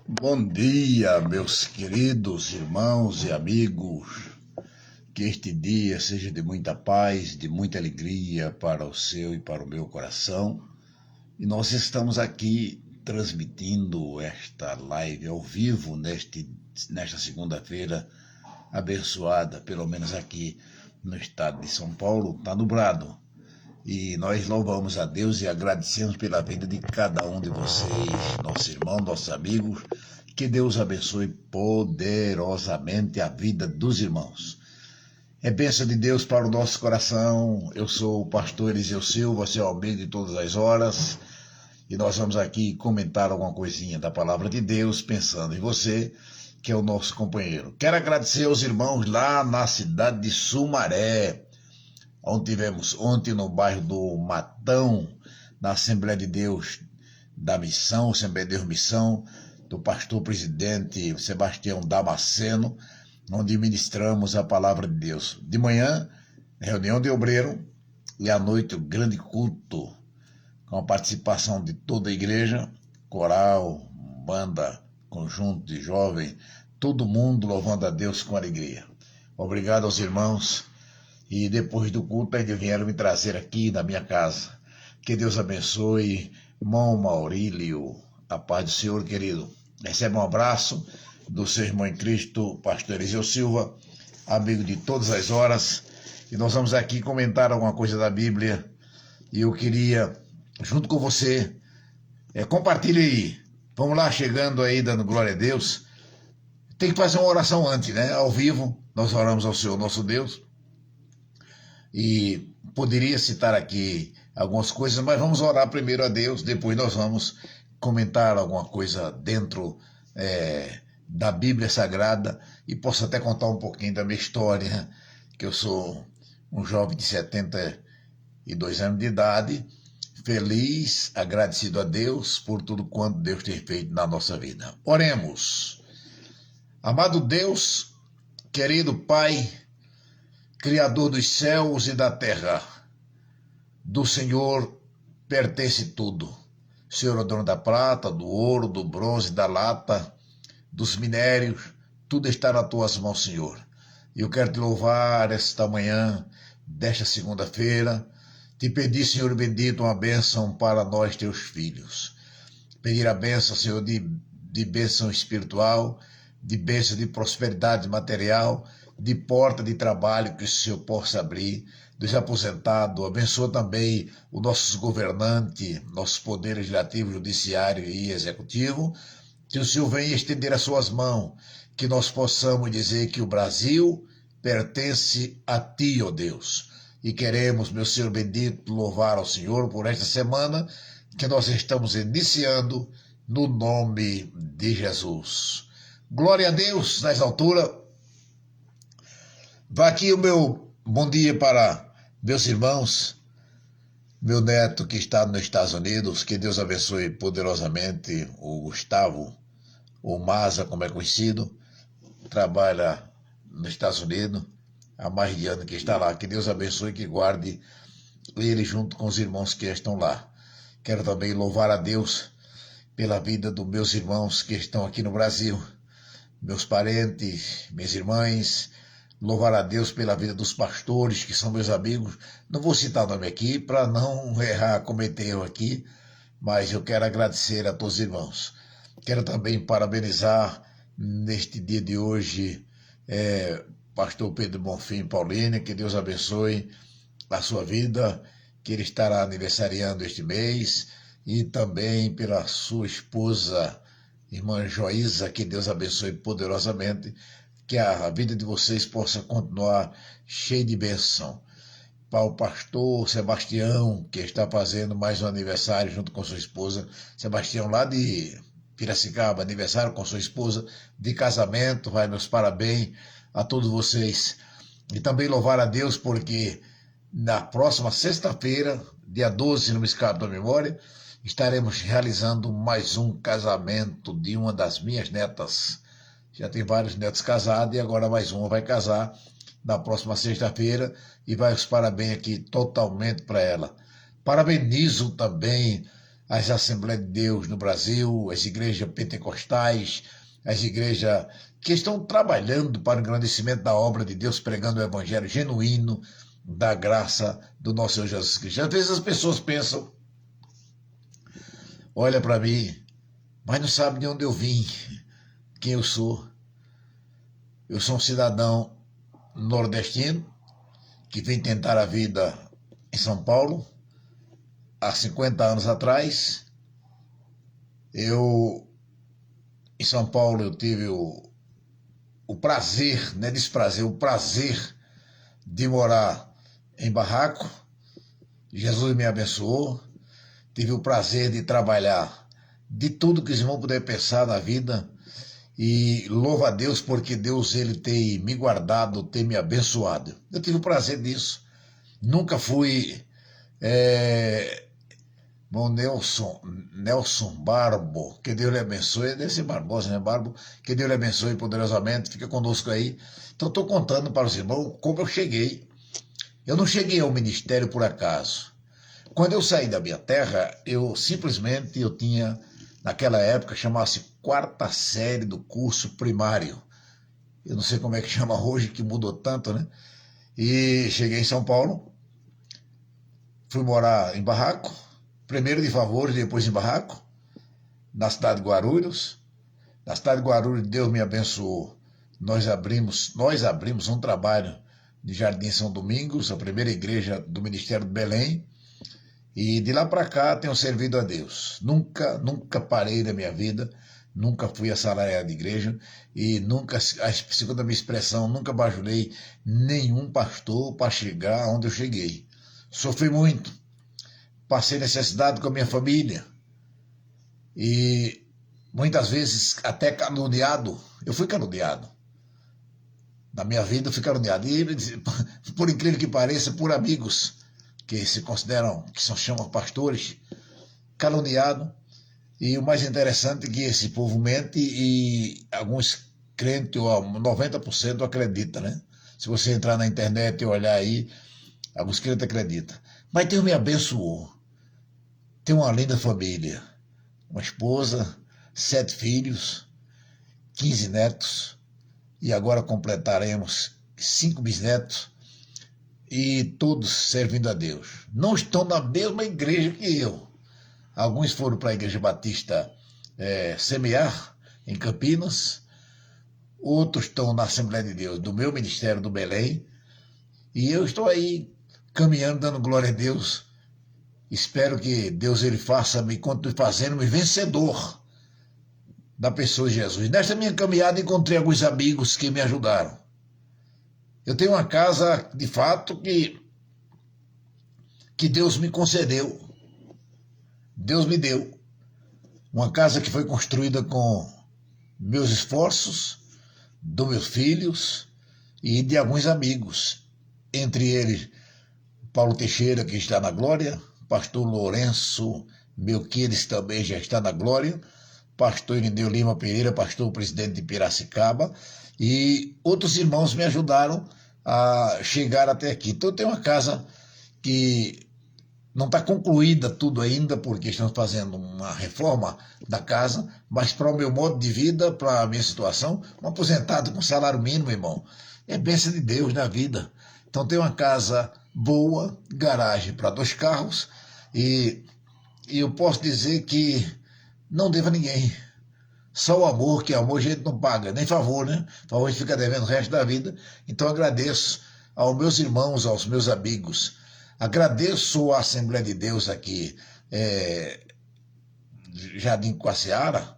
Bom dia, meus queridos irmãos e amigos. Que este dia seja de muita paz, de muita alegria para o seu e para o meu coração. E nós estamos aqui transmitindo esta live ao vivo nesta segunda-feira abençoada, pelo menos aqui no estado de São Paulo, está nublado. E nós louvamos a Deus e agradecemos pela vida de cada um de vocês, nossos irmãos, nossos amigos. Que Deus abençoe poderosamente a vida dos irmãos. É bênção de Deus para o nosso coração. Eu sou o pastor Eliseu Silva, seu amigo de todas as horas. E nós vamos aqui comentar alguma coisinha da palavra de Deus, pensando em você, que é o nosso companheiro. Quero agradecer aos irmãos lá na cidade de Sumaré, onde tivemos ontem no bairro do Matão, na Assembleia de Deus da Missão, Assembleia de Deus Missão, do pastor presidente Sebastião Damasceno, onde ministramos a palavra de Deus. De manhã, reunião de obreiro, e à noite o grande culto, com a participação de toda a igreja, coral, banda, conjunto de jovens, todo mundo louvando a Deus com alegria. Obrigado aos irmãos. E depois do culto eles vieram me trazer aqui na minha casa. Que Deus abençoe, irmão Maurílio, a paz do Senhor, querido. Recebe um abraço do seu irmão em Cristo, pastor Eliseu Silva, amigo de todas as horas. E nós vamos aqui comentar alguma coisa da Bíblia. E eu queria, junto com você, compartilhe aí. Vamos lá, chegando aí, dando glória a Deus. Tem que fazer uma oração antes, né? Ao vivo, nós oramos ao Senhor, nosso Deus. E poderia citar aqui algumas coisas, mas vamos orar primeiro a Deus, depois nós vamos comentar alguma coisa dentro da Bíblia Sagrada, e posso até contar um pouquinho da minha história, que eu sou um jovem de 72 anos de idade, feliz, agradecido a Deus por tudo quanto Deus tem feito na nossa vida. Oremos. Amado Deus, querido Pai, Criador dos céus e da terra, do Senhor pertence tudo. O Senhor é o dono da prata, do ouro, do bronze, da lata, dos minérios, tudo está nas tuas mãos, Senhor. E eu quero te louvar esta manhã, desta segunda-feira, te pedir, Senhor bendito, uma bênção para nós, teus filhos. Pedir a bênção, Senhor, de bênção espiritual, de bênção de prosperidade material, de porta de trabalho que o Senhor possa abrir, dos aposentados. Abençoa também os nossos governantes, nossos poderes legislativo, judiciário e executivo. Que o Senhor venha estender as suas mãos, que nós possamos dizer que o Brasil pertence a Ti, ó Deus. E queremos, meu Senhor bendito, louvar ao Senhor por esta semana que nós estamos iniciando no nome de Jesus. Glória a Deus nas alturas. Vai aqui o meu bom dia para meus irmãos, meu neto que está nos Estados Unidos, que Deus abençoe poderosamente o Gustavo, o Maza, como é conhecido, trabalha nos Estados Unidos, há mais de ano que está lá. Que Deus abençoe e que guarde ele junto com os irmãos que estão lá. Quero também louvar a Deus pela vida dos meus irmãos que estão aqui no Brasil, meus parentes, minhas irmãs. Louvar a Deus pela vida dos pastores, que são meus amigos. Não vou citar o nome aqui para não errar, cometer erro aqui, mas eu quero agradecer a todos os irmãos. Quero também parabenizar neste dia de hoje pastor Pedro Bonfim Paulínia, que Deus abençoe a sua vida, que ele estará aniversariando este mês, e também pela sua esposa, irmã Joísa, que Deus abençoe poderosamente, que a vida de vocês possa continuar cheia de bênção. Para o pastor Sebastião, que está fazendo mais um aniversário junto com sua esposa, Sebastião lá de Piracicaba, aniversário com sua esposa, de casamento, vai meus parabéns a todos vocês. E também louvar a Deus porque na próxima sexta-feira, dia 12, se não me escapa da memória, estaremos realizando mais um casamento de uma das minhas netas. Já tem vários netos casados e agora mais uma vai casar na próxima sexta-feira, e vai os parabéns aqui totalmente para ela. Parabenizo também as Assembleias de Deus no Brasil, as igrejas pentecostais, as igrejas que estão trabalhando para o engrandecimento da obra de Deus, pregando o evangelho genuíno da graça do nosso Senhor Jesus Cristo. Às vezes as pessoas pensam, olha para mim, mas não sabe de onde eu vim, quem eu sou. Eu sou um cidadão nordestino que vem tentar a vida em São Paulo. Há 50 anos atrás, em São Paulo, eu tive o prazer, não é desprazer, o prazer de morar em barraco. Jesus me abençoou. Tive o prazer de trabalhar de tudo que os irmãos puderem pensar na vida. E louvo a Deus porque Deus ele tem me guardado, tem me abençoado. Eu tive o prazer disso. Nunca fui bom, Nelson Barbo, que Deus lhe abençoe. Deve ser Barbosa, né, Barbo? Que Deus lhe abençoe poderosamente. Fica conosco aí. Então estou contando para os irmãos como eu cheguei. Eu não cheguei ao ministério por acaso. Quando eu saí da minha terra, eu tinha, naquela época, chamava-se quarta série do curso primário. Eu não sei como é que chama hoje, que mudou tanto, né? E cheguei em São Paulo, fui morar em barraco, primeiro de Favores, depois em barraco, na cidade de Guarulhos. Na cidade de Guarulhos, Deus me abençoou. Nós abrimos um trabalho de Jardim São Domingos, a primeira igreja do Ministério de Belém. E de lá para cá tenho servido a Deus. Nunca parei da minha vida, nunca fui assalariado de igreja e nunca, segundo a minha expressão, nunca bajulei nenhum pastor para chegar onde eu cheguei. Sofri muito, passei necessidade com a minha família e muitas vezes até caluniado. Eu fui caluniado. Na minha vida eu fui caluniado. E, por incrível que pareça, por amigos que se consideram, que são chamam pastores, caluniado. E o mais interessante é que esse povo mente e alguns crentes, ou 90% acredita, né? Se você entrar na internet e olhar aí, alguns crentes acreditam. Mas Deus me abençoou. Tenho uma linda família, uma esposa, 7 filhos, 15 netos, e agora completaremos 5 bisnetos, e todos servindo a Deus. Não estão na mesma igreja que eu. Alguns foram para a Igreja Batista Semear, em Campinas. Outros estão na Assembleia de Deus, do meu ministério do Belém. E eu estou aí caminhando, dando glória a Deus. Espero que Deus ele me continue fazendo-me vencedor da pessoa de Jesus. Nesta minha caminhada encontrei alguns amigos que me ajudaram. Eu tenho uma casa, de fato, que Deus me concedeu. Deus me deu. Uma casa que foi construída com meus esforços, dos meus filhos e de alguns amigos. Entre eles, Paulo Teixeira, que está na glória, pastor Lourenço Melquides também já está na glória, pastor Irineu Lima Pereira, pastor presidente de Piracicaba, e outros irmãos me ajudaram a chegar até aqui. Então eu tenho uma casa que não está concluída tudo ainda, porque estamos fazendo uma reforma da casa, mas para o meu modo de vida, para a minha situação, um aposentado com salário mínimo, irmão, é bênção de Deus na vida. Então tem uma casa boa, garagem para 2 carros, e eu posso dizer que não devo a ninguém. Só o amor, que amor a gente não paga, nem favor, né? Favor a gente fica devendo o resto da vida. Então agradeço aos meus irmãos, aos meus amigos. Agradeço a Assembleia de Deus aqui, Jardim Coaceara,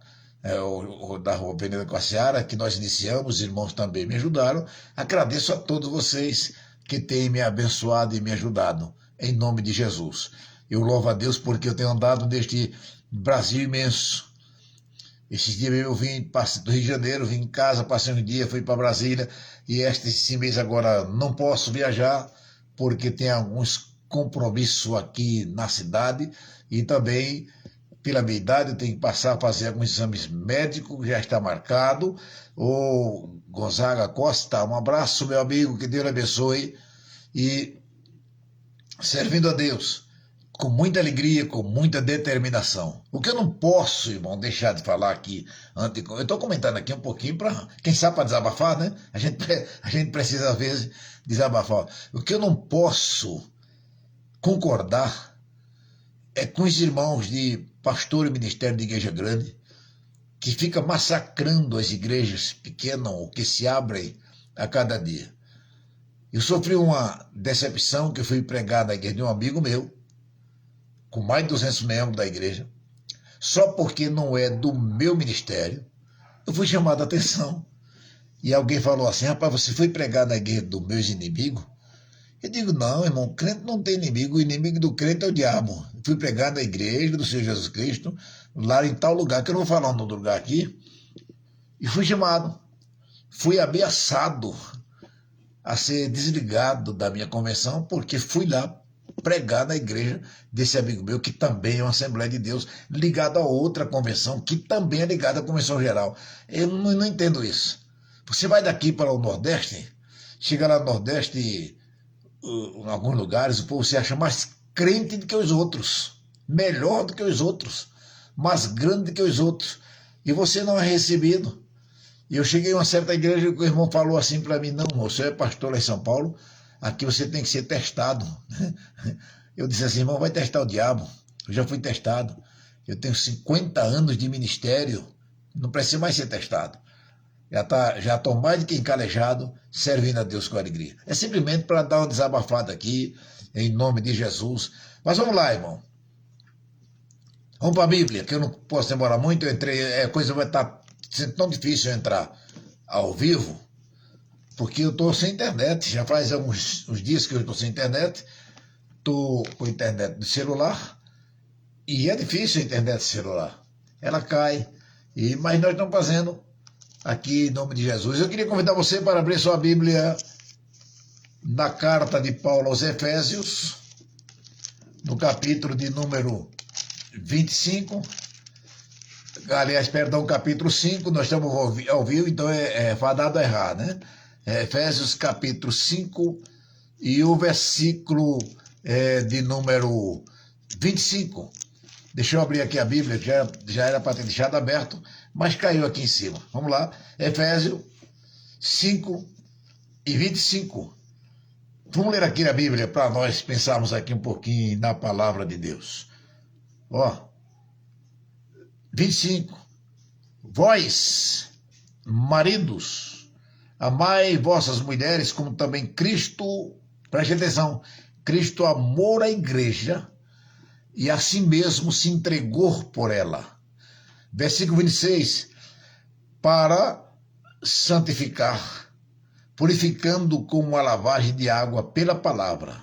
da Rua Avenida Coaceara, que nós iniciamos, os irmãos também me ajudaram. Agradeço a todos vocês que têm me abençoado e me ajudado, em nome de Jesus. Eu louvo a Deus porque eu tenho andado neste Brasil imenso. Esses dias eu vim do Rio de Janeiro, vim em casa, passei um dia, fui para Brasília, e esse mês agora não posso viajar, porque tem alguns compromissos aqui na cidade, e também, pela minha idade, eu tenho que passar a fazer alguns exames médicos, já está marcado. O Gonzaga Costa, um abraço, meu amigo, que Deus lhe abençoe, e servindo a Deus, com muita alegria, com muita determinação. O que eu não posso, irmão, deixar de falar aqui, eu estou comentando aqui um pouquinho para, quem sabe, para desabafar, né? A gente precisa, às vezes, desabafar. O que eu não posso concordar é com os irmãos de pastor e ministério de igreja grande, que fica massacrando as igrejas pequenas ou que se abrem a cada dia. Eu sofri uma decepção que eu fui pregar na igreja de um amigo meu, com mais de 200 membros da igreja, só porque não é do meu ministério. Eu fui chamado a atenção e alguém falou assim: rapaz, você foi pregar na igreja dos meus inimigos? Eu digo: não, irmão, crente não tem inimigo, o inimigo do crente é o diabo. Eu fui pregar na igreja do Senhor Jesus Cristo, lá em tal lugar, que eu não vou falar o nome do lugar aqui, e fui chamado, fui ameaçado a ser desligado da minha convenção, porque fui lá pregar na igreja desse amigo meu, que também é uma Assembleia de Deus, ligado a outra convenção, que também é ligada à Convenção Geral. Eu não entendo isso. Você vai daqui para o Nordeste, chega lá no Nordeste, em alguns lugares, o povo se acha mais crente do que os outros, melhor do que os outros, mais grande do que os outros, e você não é recebido. E eu cheguei a uma certa igreja e o irmão falou assim para mim: não, você é pastor lá em São Paulo, aqui você tem que ser testado. Eu disse assim: irmão, vai testar o diabo. Eu já fui testado. Eu tenho 50 anos de ministério, não preciso mais ser testado. Já estou mais do que encalejado, servindo a Deus com alegria. É simplesmente para dar uma desabafada aqui, em nome de Jesus. Mas vamos lá, irmão. Vamos para a Bíblia, que eu não posso demorar muito. Eu entrei, a coisa vai estar sendo tão difícil entrar ao vivo, porque eu estou sem internet. Já faz uns dias que eu estou sem internet. Estou com internet de celular e é difícil a internet de celular. Ela cai, mas nós estamos fazendo aqui em nome de Jesus. Eu queria convidar você para abrir sua Bíblia na carta de Paulo aos Efésios, no capítulo de número 25. Aliás, perdão, capítulo 5, nós estamos ao vivo, então é fadado a errar, né? Efésios capítulo 5 e o versículo de número 25. Deixa eu abrir aqui a Bíblia, já era para ter deixado aberto, mas caiu aqui em cima. Vamos lá, Efésios 5 e 25. Vamos ler aqui a Bíblia para nós pensarmos aqui um pouquinho na palavra de Deus. Ó, 25. Vós, maridos, amai vossas mulheres como também Cristo, preste atenção, Cristo amou a igreja e a si mesmo se entregou por ela. Versículo 26. Para santificar, purificando com uma lavagem de água pela palavra,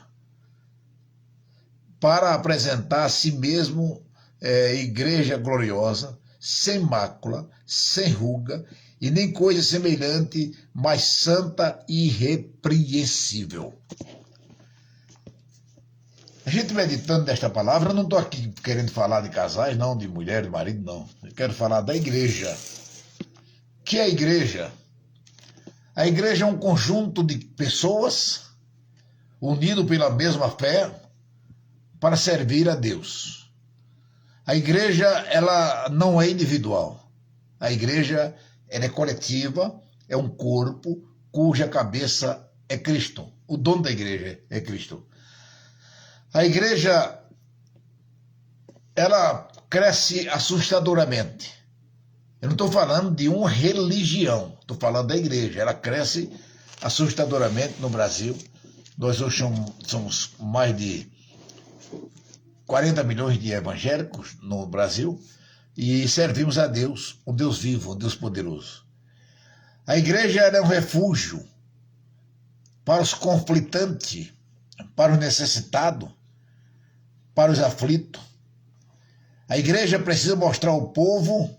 para apresentar a si mesmo igreja gloriosa, sem mácula, sem ruga, e nem coisa semelhante, mas santa e irrepreensível. A gente meditando nesta palavra, eu não estou aqui querendo falar de casais, não, de mulher, de marido, não. Eu quero falar da igreja. O que é a igreja? A igreja é um conjunto de pessoas unidas pela mesma fé para servir a Deus. A igreja, ela não é individual. A igreja, ela é coletiva, é um corpo cuja cabeça é Cristo. O dono da igreja é Cristo. A igreja, ela cresce assustadoramente. Eu não estou falando de uma religião, estou falando da igreja. Ela cresce assustadoramente no Brasil. Nós hoje somos mais de 40 milhões de evangélicos no Brasil e servimos a Deus, um Deus vivo, um Deus poderoso. A igreja é um refúgio para os conflitantes, para os necessitados, para os aflitos. A igreja precisa mostrar ao povo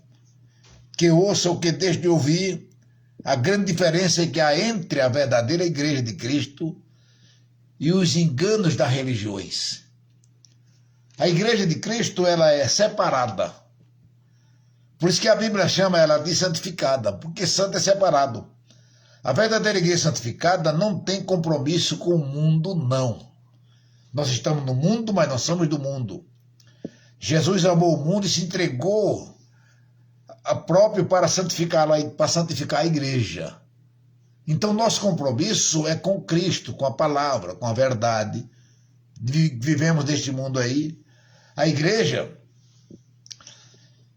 que ouça o que deixe de ouvir a grande diferença que há entre a verdadeira igreja de Cristo e os enganos das religiões. A igreja de Cristo, ela é separada. Por isso que a Bíblia chama ela de santificada, porque santo é separado. A verdadeira igreja santificada não tem compromisso com o mundo, não. Nós estamos no mundo, mas não somos do mundo. Jesus amou o mundo e se entregou a próprio para santificar a igreja. Então, nosso compromisso é com Cristo, com a palavra, com a verdade. Vivemos neste mundo aí. A igreja,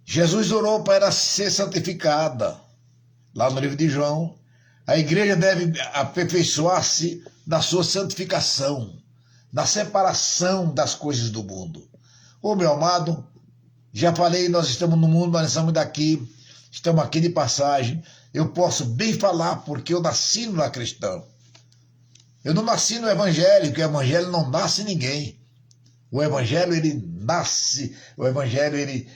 Jesus orou para ser santificada. Lá no livro de João, a igreja deve aperfeiçoar-se na sua santificação, na separação das coisas do mundo. Ô meu amado, já falei, nós estamos no mundo, mas nós estamos daqui, estamos aqui de passagem. Eu posso bem falar porque eu nasci no lar cristão. Eu não nasci no evangelho, porque o evangelho não nasce ninguém. O evangelho, ele nasce, o evangelho, ele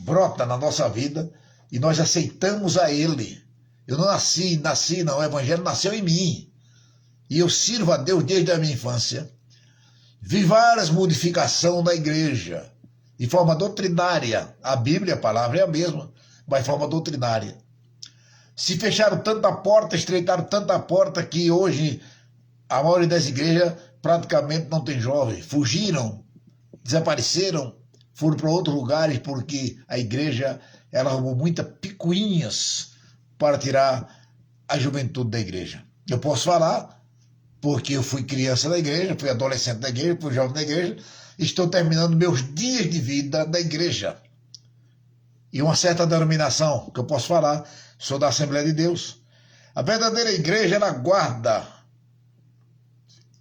brota na nossa vida e nós aceitamos a ele. Eu não nasci não, o evangelho nasceu em mim. E eu sirvo a Deus desde a minha infância. Vi várias modificações da igreja, de forma doutrinária. A Bíblia, a palavra é a mesma, mas de forma doutrinária. Se fecharam tanta porta, estreitaram tanta porta, que hoje a maioria das igrejas praticamente não tem jovens. Fugiram, desapareceram, foram para outros lugares, porque a igreja ela arrumou muitas picuinhas para tirar a juventude da igreja. Eu posso falar, porque eu fui criança da igreja, fui adolescente da igreja, fui jovem da igreja, estou terminando meus dias de vida da igreja. E uma certa denominação que eu posso falar, sou da Assembleia de Deus. A verdadeira igreja, ela guarda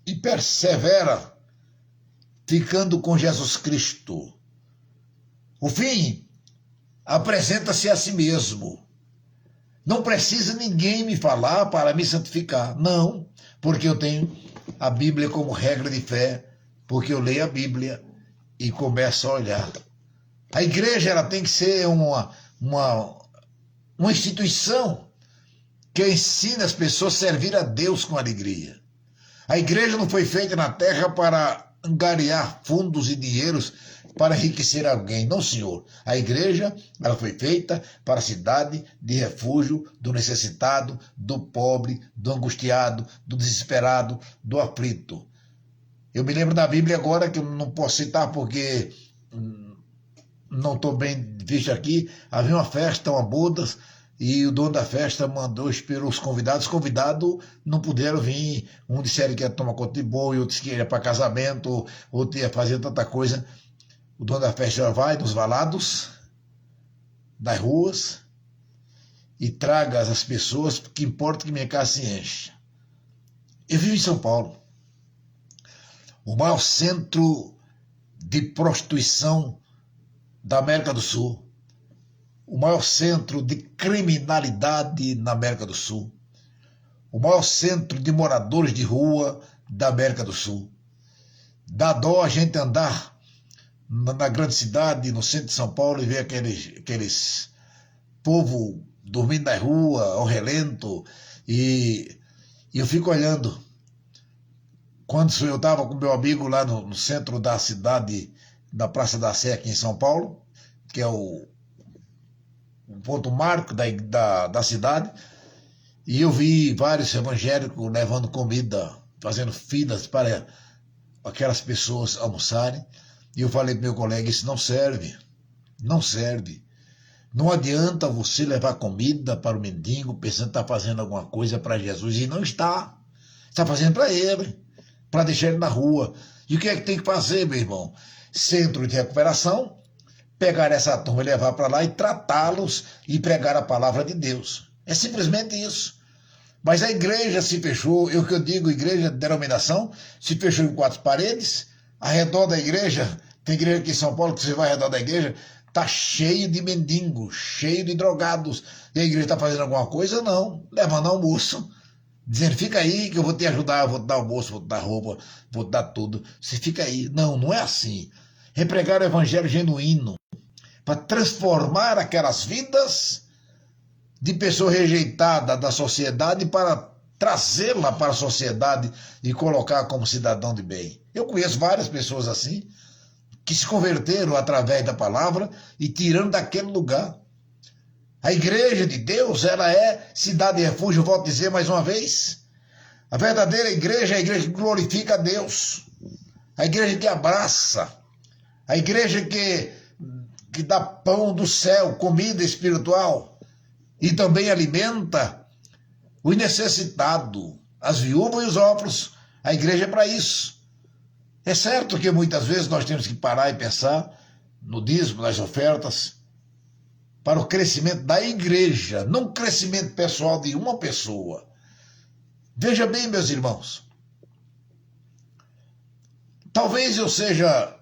e persevera ficando com Jesus Cristo. O fim apresenta-se a si mesmo. Não precisa ninguém me falar para me santificar. Não, porque eu tenho a Bíblia como regra de fé, porque eu leio a Bíblia e começo a olhar. A igreja ela tem que ser uma instituição que ensina as pessoas a servir a Deus com alegria. A igreja não foi feita na terra para angariar fundos e dinheiros para enriquecer alguém. Não, senhor. A igreja ela foi feita para a cidade de refúgio do necessitado, do pobre, do angustiado, do desesperado, do aflito. Eu me lembro da Bíblia agora, que eu não posso citar porque não estou bem visto aqui. Havia uma festa, uma boda, e o dono da festa esperou os convidados. Os convidados não puderam vir. Um disseram que ia tomar conta de boi, outros que ia para casamento, outro ia fazer tanta coisa. O dono da festa vai nos valados, das ruas, e traga as pessoas, que importa que minha casa se encha. Eu vivo em São Paulo, o maior centro de prostituição da América do Sul, o maior centro de criminalidade na América do Sul, o maior centro de moradores de rua da América do Sul. Dá dó a gente andar na grande cidade, no centro de São Paulo, e ver aqueles povo dormindo na rua, ao relento, e eu fico olhando. Quando eu estava com meu amigo lá no centro da cidade, na Praça da Sé, aqui em São Paulo, que é o ponto marco da cidade, e eu vi vários evangélicos levando comida, fazendo filas para aquelas pessoas almoçarem. E eu falei para meu colega, isso não serve, não serve. Não adianta você levar comida para o mendigo pensando que está fazendo alguma coisa para Jesus, e não está. Está fazendo para ele, para deixar ele na rua. E o que é que tem que fazer, meu irmão? Centro de recuperação, pegar essa turma e levar para lá e tratá-los e pregar a palavra de Deus. É simplesmente isso. Mas a igreja se fechou, o que eu digo, igreja de denominação, se fechou em 4 paredes. Ao redor da igreja, tem igreja aqui em São Paulo que você vai ao redor da igreja, está cheio de mendigos, cheio de drogados. E a igreja está fazendo alguma coisa? Não. Levando almoço, dizendo, fica aí que eu vou te ajudar, eu vou te dar almoço, vou te dar roupa, vou te dar tudo. Você fica aí. Não, não é assim. Repregar o evangelho genuíno, para transformar aquelas vidas de pessoa rejeitada da sociedade, para trazê-la para a sociedade e colocar como cidadão de bem. Eu conheço várias pessoas assim, que se converteram através da palavra e tirando daquele lugar. A igreja de Deus, ela é cidade de refúgio, eu volto a dizer mais uma vez. A verdadeira igreja é a igreja que glorifica a Deus. a igreja que abraça, a igreja que dá pão do céu, comida espiritual, e também alimenta os necessitados, as viúvas e os órfãos. A igreja é para isso. É certo que muitas vezes nós temos que parar e pensar no dízimo, nas ofertas, para o crescimento da igreja, não o crescimento pessoal de uma pessoa. Veja bem, meus irmãos, talvez eu seja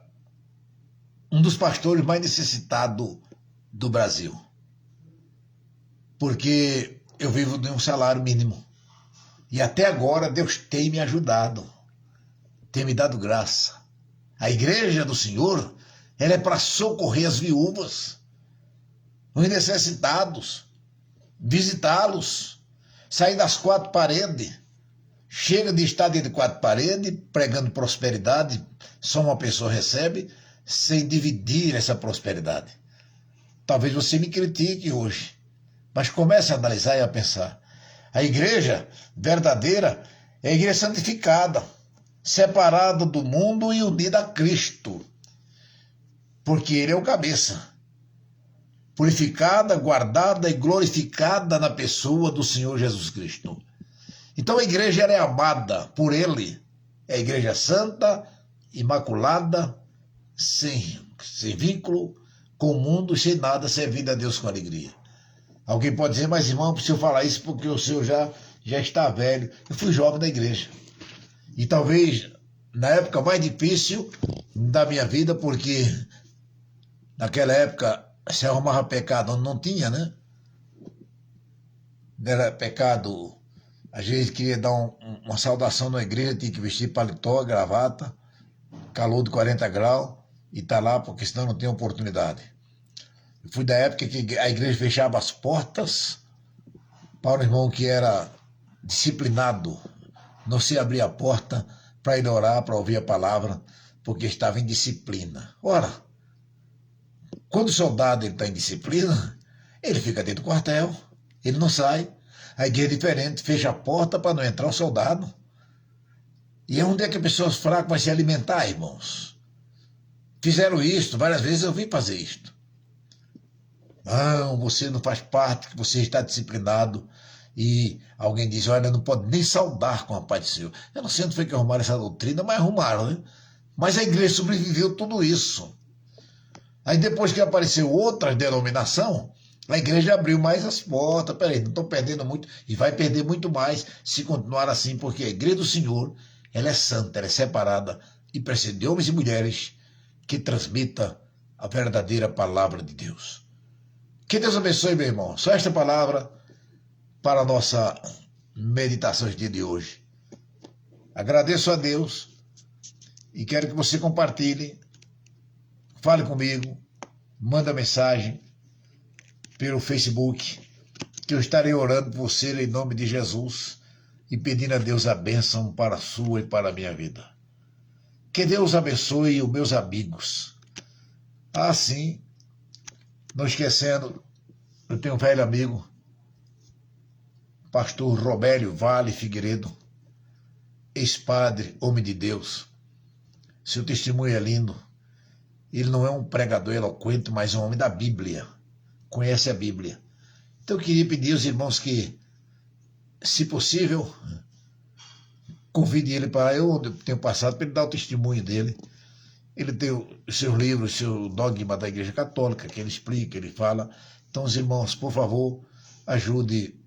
um dos pastores mais necessitados do Brasil, porque eu vivo de um salário mínimo. E até agora Deus tem me ajudado, tem me dado graça. A igreja do Senhor, ela é para socorrer as viúvas, os necessitados, visitá-los, sair das quatro paredes. Chega de estar dentro de quatro paredes, pregando prosperidade, só uma pessoa recebe, sem dividir essa prosperidade. Talvez você me critique hoje, mas comece a analisar e a pensar. A igreja verdadeira é a igreja santificada, separada do mundo e unida a Cristo, porque Ele é o cabeça. Purificada, guardada e glorificada na pessoa do Senhor Jesus Cristo. Então a igreja é amada por Ele. É a igreja santa, imaculada, sem vínculo com o mundo, sem nada, servindo a Deus com alegria. Alguém pode dizer, mas irmão, preciso falar isso porque o senhor já está velho. Eu fui jovem da igreja. E talvez na época mais difícil da minha vida, porque naquela época se arrumava pecado onde não tinha, né? Era pecado, às vezes queria dar uma saudação na igreja, tinha que vestir paletó, gravata, calor de 40 graus, e tá lá, porque senão não tem oportunidade. Eu fui da época que a igreja fechava as portas para o irmão que era disciplinado, não se abria a porta para ir orar, para ouvir a palavra, porque estava em disciplina. Ora, quando o soldado está em disciplina, ele fica dentro do quartel, ele não sai. A igreja é diferente, fecha a porta para não entrar o soldado. E é onde é que pessoas fracas vão se alimentar, irmãos? Fizeram isto, várias vezes eu vi fazer isto. Não, você não faz parte, que você está disciplinado. E alguém diz, olha, não pode nem saudar com a paz do Senhor. Eu não sei onde foi que arrumaram essa doutrina, mas arrumaram, né? Mas a igreja sobreviveu tudo isso. Aí depois que apareceu outra denominação, a igreja abriu mais as portas. Peraí, não estou perdendo muito, e vai perder muito mais se continuar assim, porque a igreja do Senhor, ela é santa, ela é separada, e precisa de homens e mulheres que transmita a verdadeira palavra de Deus. Que Deus abençoe, meu irmão. Só esta palavra para a nossa meditação dia de hoje. Agradeço a Deus e quero que você compartilhe, fale comigo, manda mensagem pelo Facebook, que eu estarei orando por você em nome de Jesus e pedindo a Deus a bênção para a sua e para a minha vida. Que Deus abençoe os meus amigos. Assim, não esquecendo, eu tenho um velho amigo, pastor Robélio Vale Figueiredo, ex-padre, homem de Deus. Seu testemunho é lindo. Ele não é um pregador eloquente, mas um homem da Bíblia. Conhece a Bíblia. Então eu queria pedir aos irmãos que, se possível, convide ele para eu, onde eu tenho passado, para ele dar o testemunho dele. Ele tem os seus livros, o seu dogma da Igreja Católica, que ele explica, ele fala. Então, os irmãos, por favor, ajude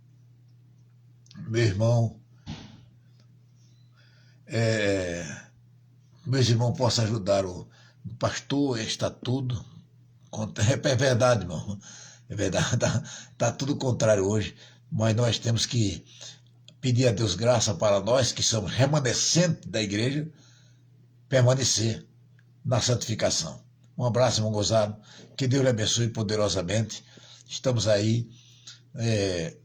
meu irmão. Meus irmãos possam ajudar o pastor, está tudo. É verdade, irmão. É verdade, tá tudo contrário hoje. Mas nós temos que pedir a Deus graça para nós, que somos remanescentes da igreja, permanecer na santificação. Um abraço, irmão gozado. Que Deus lhe abençoe poderosamente. Estamos aí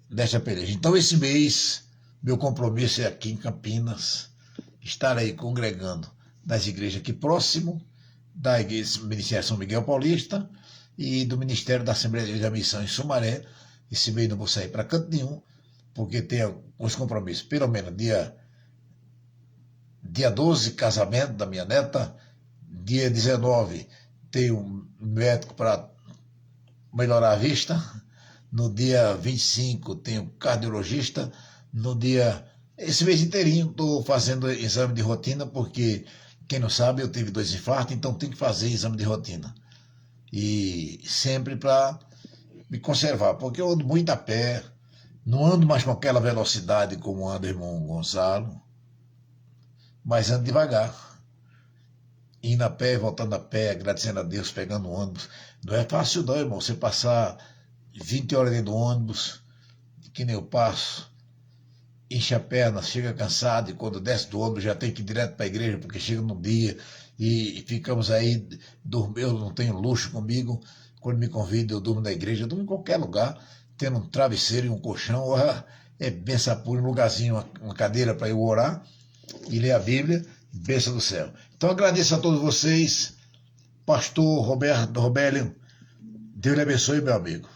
nesta peleja. Então, esse mês, meu compromisso é aqui em Campinas, estar aí congregando nas igrejas aqui próximo, da igreja do Ministério São Miguel Paulista e do Ministério da Assembleia da Missão em Sumaré. Esse mês não vou sair para canto nenhum, porque tem alguns compromissos. Pelo menos dia Dia 12, casamento da minha neta. Dia 19, tenho um médico para melhorar a vista. No dia 25, tenho cardiologista. Esse mês inteirinho, estou fazendo exame de rotina, porque, quem não sabe, eu tive 2 infartos, então tem que fazer exame de rotina. E sempre para me conservar, porque eu ando muito a pé, não ando mais com aquela velocidade como anda o irmão Gonçalo, mas ando devagar. Indo a pé, voltando a pé, agradecendo a Deus, pegando o ônibus. Não é fácil não, irmão, você passar 20 horas dentro do ônibus, que nem eu passo, enche a perna, chega cansado, e quando desce do ônibus já tem que ir direto para a igreja, porque chega no dia, e ficamos aí, eu não tenho luxo comigo, quando me convidam eu durmo na igreja, eu durmo em qualquer lugar, tendo um travesseiro e um colchão, é benção pura, um lugarzinho, uma cadeira para eu orar e ler a Bíblia, bênção do céu. Então agradeço a todos vocês, pastor Robélio, Deus lhe abençoe, meu amigo.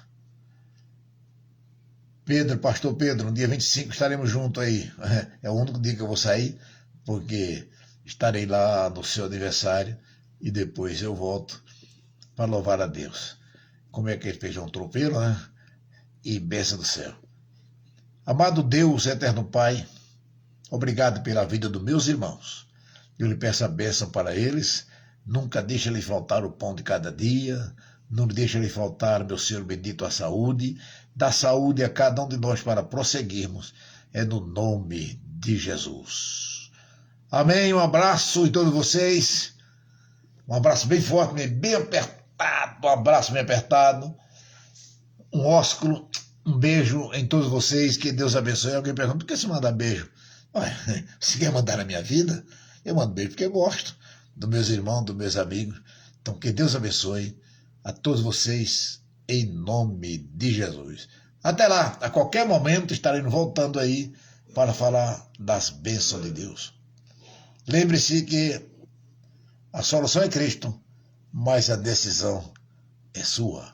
Pedro, pastor Pedro, no dia 25 estaremos juntos aí. É o único dia que eu vou sair, porque estarei lá no seu aniversário e depois eu volto para louvar a Deus. Comer aquele feijão tropeiro, né? E bênção do céu. Amado Deus, eterno Pai, obrigado pela vida dos meus irmãos. Eu lhe peço a bênção para eles. Nunca deixe lhe faltar o pão de cada dia. Não deixe lhe faltar, meu Senhor bendito, a saúde. Dá saúde a cada um de nós para prosseguirmos. É no nome de Jesus. Amém. Um abraço em todos vocês. Um abraço bem forte, bem apertado. Um abraço bem apertado. Um ósculo. Um beijo em todos vocês. Que Deus abençoe. Alguém pergunta, por que você manda beijo? Ué, você quer mandar na minha vida? Eu mando beijo porque eu gosto dos meus irmãos, dos meus amigos. Então, que Deus abençoe a todos vocês, em nome de Jesus. Até lá, a qualquer momento estaremos voltando aí para falar das bênçãos de Deus. Lembre-se que a solução é Cristo, mas a decisão é sua.